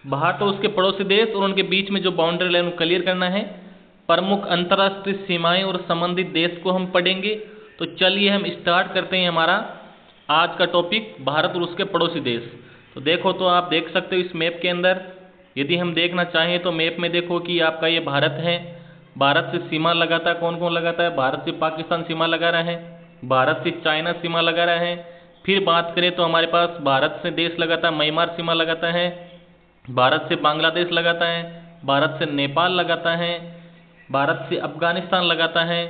भारत और उसके पड़ोसी देश और उनके बीच में जो बाउंड्री लाइन क्लियर करना है। प्रमुख अंतर्राष्ट्रीय सीमाएं और संबंधित देश को हम पढ़ेंगे। तो चलिए हम स्टार्ट करते हैं हमारा आज का टॉपिक, भारत और उसके पड़ोसी देश। तो देखो, तो आप देख सकते हो इस मैप के अंदर, यदि हम देखना चाहें तो मैप में देखो कि आपका ये भारत है। भारत से सीमा लगाता है, कौन कौन लगाता है? भारत से पाकिस्तान सीमा लगा रहा है, भारत से चाइना सीमा लगा रहा है। फिर बात करें तो हमारे पास भारत से देश लगाता है म्यांमार सीमा लगाता है, भारत से बांग्लादेश लगाता है, भारत से नेपाल लगाता है, भारत से अफगानिस्तान लगाता है।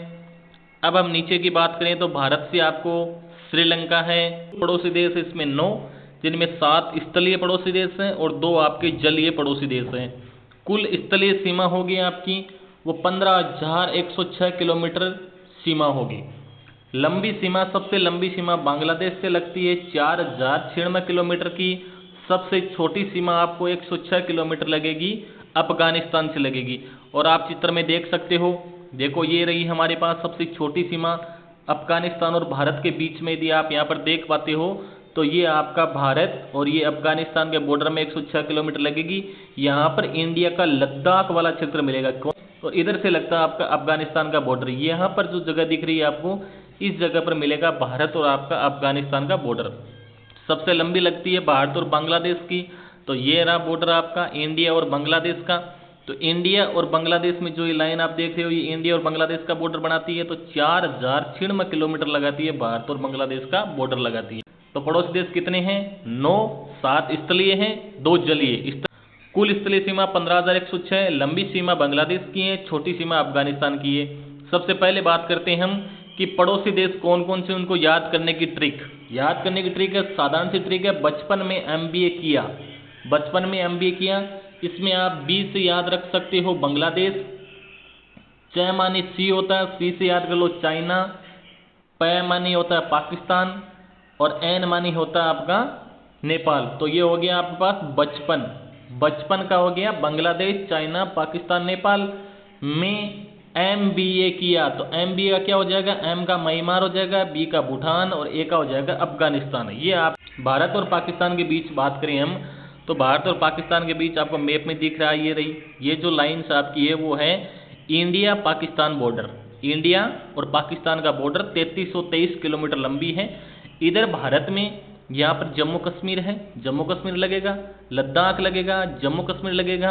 अब हम नीचे की बात करें तो भारत से आपको श्रीलंका है। पड़ोसी देश इसमें 9, जिनमें 7 स्थलीय पड़ोसी देश हैं और 2 आपके जलीय पड़ोसी देश हैं। कुल स्थलीय सीमा होगी आपकी वो 15,106 किलोमीटर सीमा होगी। लंबी सीमा, सबसे लंबी सीमा बांग्लादेश से लगती है 4,096 किलोमीटर की। सबसे छोटी सीमा आपको 106 किलोमीटर लगेगी, अफगानिस्तान से लगेगी। और आप चित्र में देख सकते हो, देखो ये रही हमारे पास सबसे छोटी सीमा अफगानिस्तान और भारत के बीच में। यदि आप यहाँ पर देख पाते हो तो ये आपका भारत और ये अफगानिस्तान के बॉर्डर में 106 किलोमीटर लगेगी। यहाँ पर इंडिया का लद्दाख वाला क्षेत्र मिलेगा, तो इधर से लगता है आपका अफगानिस्तान का बॉर्डर। यहाँ पर जो जगह दिख रही है आपको, इस जगह पर मिलेगा भारत और आपका अफगानिस्तान का बॉर्डर। सबसे लंबी लगती है भारत और बांग्लादेश की। तो ये रहा बॉर्डर आपका इंडिया और बांग्लादेश का। तो इंडिया और बांग्लादेश में जो ये लाइन आप देख रहे हो, ये इंडिया और बांग्लादेश का बॉर्डर बनाती है। तो 4,096 किलोमीटर लगाती है, भारत और बांग्लादेश का बॉर्डर लगाती है। तो पड़ोसी देश कितने हैं? 9, 7 स्थलीय हैं, 2 जलीय। कुल स्थलीय सीमा 15,106, लंबी सीमा बांग्लादेश की है, छोटी सीमा अफगानिस्तान की है। सबसे पहले बात करते हैं हम कि पड़ोसी देश कौन कौन से, उनको याद करने की ट्रिक। याद करने की ट्रिक है, साधारण सी ट्रिक है, बचपन में MBA किया, बचपन में MBA किया। इसमें आप B से याद रख सकते हो बांग्लादेश, च मानी C होता है, C से याद कर लो चाइना, प मानी होता है पाकिस्तान और N मानी होता है आपका नेपाल। तो ये हो गया आपके पास बचपन। बचपन का हो गया बांग्लादेश, चाइना, पाकिस्तान, नेपाल। में MBA किया तो MBA का क्या हो जाएगा? M का म्यांमार हो जाएगा, B का भूटान और A का हो जाएगा अफगानिस्तान। ये आप भारत और पाकिस्तान के बीच बात करें हम, तो भारत और पाकिस्तान के बीच आपको मैप में दिख रहा है, ये रही, ये जो लाइन्स आपकी है वो है इंडिया पाकिस्तान बॉर्डर। इंडिया और पाकिस्तान का बॉर्डर 3323 किलोमीटर लंबी है। इधर भारत में यहाँ पर जम्मू कश्मीर है, जम्मू कश्मीर लगेगा, लद्दाख लगेगा, जम्मू कश्मीर लगेगा।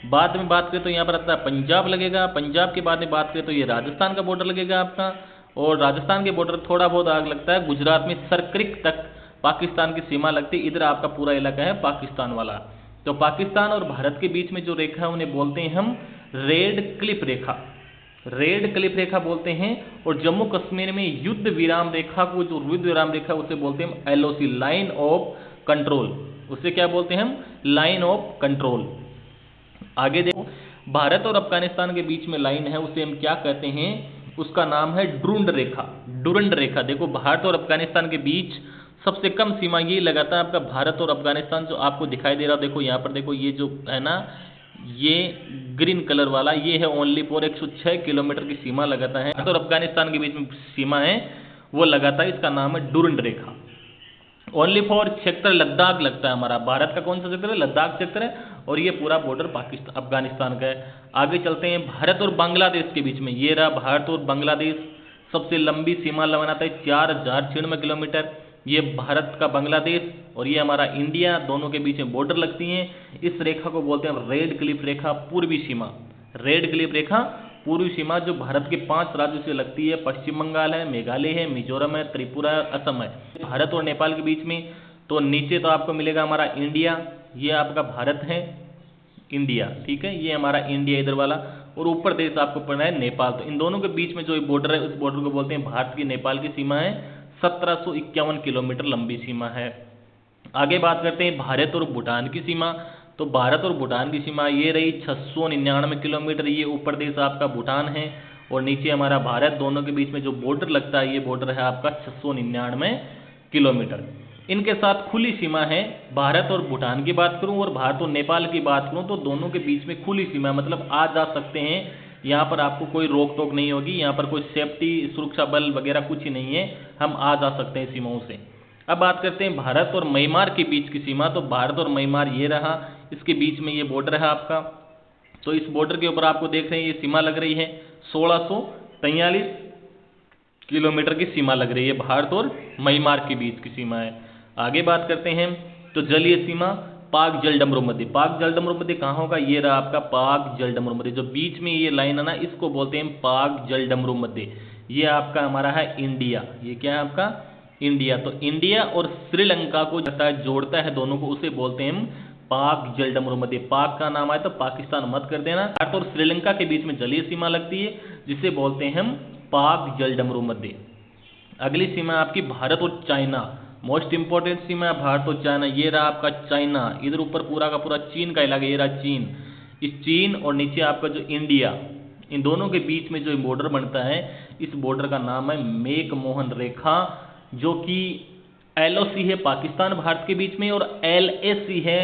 बाद में बात करें तो यहाँ पर आता है पंजाब लगेगा, पंजाब के बाद में बात करें तो ये राजस्थान का बॉर्डर लगेगा आपका। और राजस्थान के बॉर्डर थोड़ा बहुत आग लगता है, गुजरात में सरक्रिक तक पाकिस्तान की सीमा लगती है। इधर आपका पूरा इलाका है पाकिस्तान वाला। तो पाकिस्तान और भारत के बीच में जो रेखा है उन्हें बोलते हैं हम रेड क्लिफ रेखा, रेड क्लिफ रेखा बोलते हैं। और जम्मू कश्मीर में युद्ध विराम रेखा को, जो युद्ध विराम रेखा उसे बोलते हैं हम LOC, लाइन ऑफ कंट्रोल। उसे क्या बोलते हैं हम? Line of control. आगे देखो, भारत और अफगानिस्तान के बीच में लाइन है, उसे हम क्या कहते हैं? उसका नाम है डुरंड रेखा, डुरंड रेखा। देखो, भारत और अफगानिस्तान के बीच सबसे कम सीमा ये लगाता है आपका भारत और अफगानिस्तान, जो आपको दिखाई दे रहा है। देखो यहाँ पर देखो, ये जो है ना, ये ग्रीन कलर वाला, ये है ओनली फॉर 106 किलोमीटर की सीमा लगाता है। और अफगानिस्तान के बीच में सीमा है वो लगाता है, इसका नाम है डुरंड रेखा। ओनली फॉर क्षेत्र लद्दाख लगता है हमारा। भारत का कौन सा क्षेत्र है? लद्दाख क्षेत्र है। और ये पूरा बॉर्डर पाकिस्तान अफगानिस्तान का है। आगे चलते हैं, भारत और बांग्लादेश के बीच में, ये रहा भारत और बांग्लादेश। सबसे लंबी सीमा लगाता है 4,096 किलोमीटर। ये भारत का बांग्लादेश और ये हमारा इंडिया, दोनों के बीच में बॉर्डर लगती हैं। इस रेखा को बोलते हैं रेड क्लिफ रेखा, पूर्वी सीमा। रेड क्लिफ रेखा पूर्वी सीमा जो भारत के 5 राज्यों से लगती है, पश्चिम बंगाल है, मेघालय है, मिजोरम है, त्रिपुरा है, असम है। भारत और नेपाल के बीच में तो नीचे तो आपको मिलेगा हमारा इंडिया, ये आपका भारत है, इंडिया, ठीक है, ये हमारा इंडिया इधर वाला। और ऊपर देश आपको पड़ना है नेपाल। तो इन दोनों के बीच में जो बॉर्डर है, उस बॉर्डर को बोलते हैं भारत की नेपाल की सीमा है। 1751 किलोमीटर लंबी सीमा है। आगे बात करते हैं भारत और भूटान की सीमा। तो भारत और भूटान की सीमा ये रही 699 किलोमीटर। ये ऊपर देश आपका भूटान है और नीचे हमारा भारत, दोनों के बीच में जो बॉर्डर लगता है, ये बॉर्डर है आपका 699 किलोमीटर। इनके साथ खुली सीमा है। भारत और भूटान की बात करूं और भारत और नेपाल की बात करूं तो दोनों के बीच में खुली सीमा, मतलब आ जा सकते हैं। यहाँ पर आपको कोई रोक टोक नहीं होगी, यहाँ पर कोई सेफ्टी सुरक्षा बल वगैरह कुछ ही नहीं है, हम आ जा सकते हैं सीमाओं से। अब बात करते हैं भारत और म्यांमार के बीच की सीमा। तो भारत और म्यांमार ये रहा, इसके बीच में ये बॉर्डर है आपका। तो इस बॉर्डर के ऊपर आपको देख रहे हैं ये सीमा लग रही है 1643 किलोमीटर की सीमा लग रही है, भारत और म्यांमार के बीच की सीमा है। आगे बात करते हैं तो जलीय सीमा पाक जलडमरू मध्य। पाक जलडमरू मध्य कहाँ होगा, ये रहा आपका पाक जलडमरू मध्य। जो बीच में ये लाइन है ना, इसको बोलते हैं पाक जलडमरू मध्य। ये आपका हमारा है इंडिया, ये क्या है आपका इंडिया। तो इंडिया और श्रीलंका को जोड़ता है दोनों को, उसे बोलते हैं हम पाक जलडमरू मध्य। पाक का नाम आए तो पाकिस्तान मत कर देना। भारत और श्रीलंका के बीच में जलीय सीमा लगती है जिसे बोलते हैं हम पाक जलडमरू मध्य। अगली सीमा आपकी भारत और चाइना, मोस्ट इंपॉर्टेंट सीमा है भारत और चाइना। ये रहा आपका चाइना, इधर ऊपर पूरा का पूरा चीन का इलाका, ये रहा चीन। इस चीन और नीचे आपका जो इंडिया, इन दोनों के बीच में जो बॉर्डर बनता है, इस बॉर्डर का नाम है मैकमोहन रेखा, जो कि LOC है पाकिस्तान भारत के बीच में, और LAC है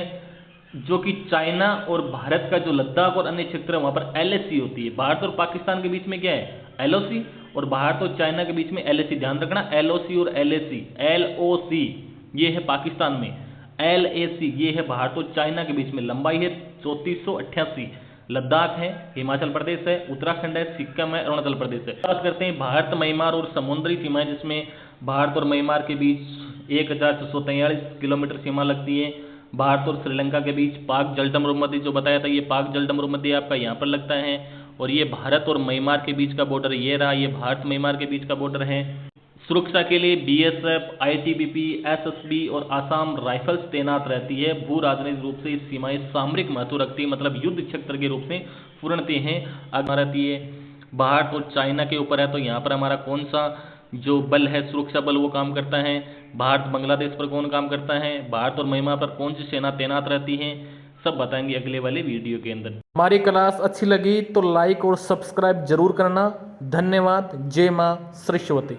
जो कि चाइना और भारत का जो लद्दाख और अन्य क्षेत्र है वहां पर LAC होती है। भारत और पाकिस्तान के बीच में क्या है LOC, और भारत और चाइना के बीच में LAC। ध्यान रखना LOC और LAC। LOC ये है पाकिस्तान में, LAC ये है भारत और चाइना के बीच में। लंबाई है 3488। लद्दाख है, हिमाचल प्रदेश है, उत्तराखंड है, सिक्किम है, अरुणाचल प्रदेश है। बात करते हैं भारत म्यांमार और समुद्री सीमाएं, जिसमें भारत और म्यांमार के बीच 1643 किलोमीटर सीमा लगती है। भारत और श्रीलंका के बीच पाक जलडमरू मध्य जो बताया था, ये पाक जलडमरू मध्य आपका यहाँ पर लगता है। और ये भारत और म्यांमार के बीच का बॉर्डर ये रहा, ये भारत म्यांमार के बीच का बॉर्डर है। सुरक्षा के लिए BSF, ITBP, SSB और आसाम राइफल्स तैनात रहती है। भू राजनीतिक रूप से इस सीमाएं सामरिक महत्व रखती है, मतलब युद्ध क्षेत्र के रूप से पूर्णते हैं। अगर रहती है भारत और चाइना के ऊपर है, तो यहाँ पर हमारा कौन सा जो बल है सुरक्षा बल वो काम करता है। भारत बांग्लादेश पर कौन काम करता है, भारत और म्यांमार पर कौन सी सेना तैनात रहती है, सब बताएंगे अगले वाले वीडियो के अंदर। हमारी क्लास अच्छी लगी तो लाइक और सब्सक्राइब जरूर करना। धन्यवाद। जय मां सरस्वती।